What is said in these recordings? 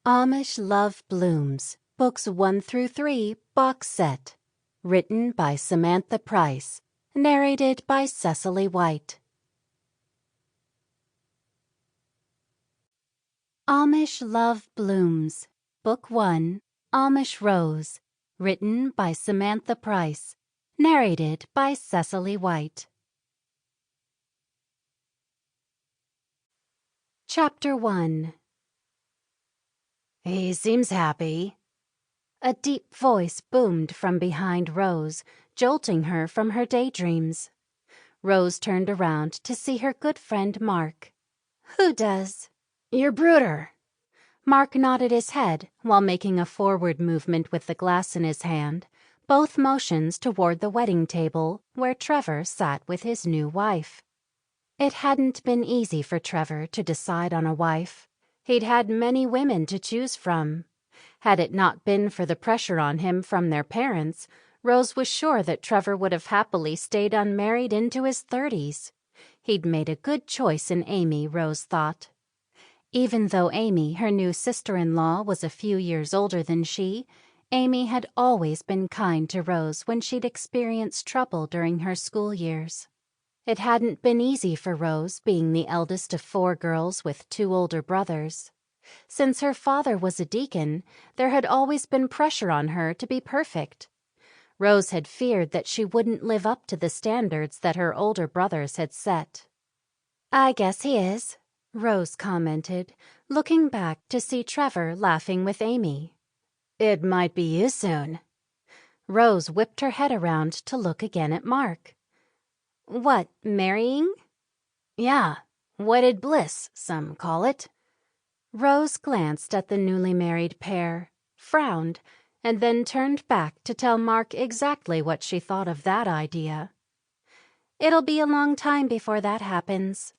Amish Love Blooms, Books 1 through 3, Box Set. Written by Samantha Price. Narrated by Cecily White. Amish Love Blooms, Book 1, Amish Rose. Written by Samantha Price. Narrated by Cecily White. Chapter 1. "He seems happy." A deep voice boomed from behind Rose, jolting her from her daydreams. Rose turned around to see her good friend Mark. "Who does?" "Your brooder." Mark nodded his head while making a forward movement with the glass in his hand, both motions toward the wedding table where Trevor sat with his new wife. It hadn't been easy for Trevor to decide on a wife. He'd had many women to choose from. Had it not been for the pressure on him from their parents, Rose was sure that Trevor would have happily stayed unmarried into his 30s. He'd made a good choice in Amy, Rose thought. Even though Amy, her new sister-in-law, was a few years older than she, Amy had always been kind to Rose when she'd experienced trouble during her school years. It hadn't been easy for Rose, being the eldest of 4 girls with 2 older brothers. Since her father was a deacon, there had always been pressure on her to be perfect. Rose had feared that she wouldn't live up to the standards that her older brothers had set. "I guess he is," Rose commented, looking back to see Trevor laughing with Amy. "It might be you soon." Rose whipped her head around to look again at Mark. "What, marrying?" "Yeah, wedded bliss, some call it." Rose glanced at the newly married pair, frowned, and then turned back to tell Mark exactly what she thought of that idea. "It'll be a long time before that happens."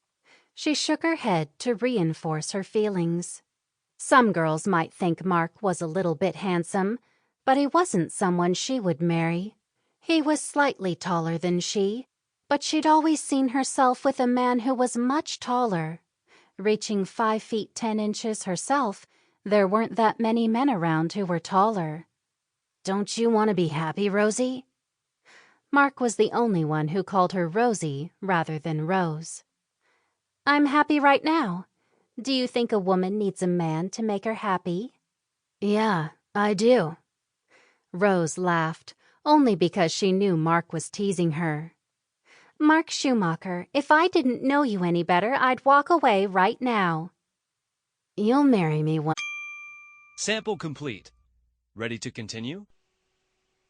She shook her head to reinforce her feelings. Some girls might think Mark was a little bit handsome, but he wasn't someone she would marry. He was slightly taller than she, but she'd always seen herself with a man who was much taller. Reaching 5 feet 10 inches herself, there weren't that many men around who were taller. "Don't you want to be happy, Rosie?" Mark was the only one who called her Rosie rather than Rose. "I'm happy right now. Do you think a woman needs a man to make her happy?" "Yeah, I do." Rose laughed, only because she knew Mark was teasing her. "Mark Schumacher, if I didn't know you any better, I'd walk away right now." "You'll marry me one..." Sample complete. Ready to continue?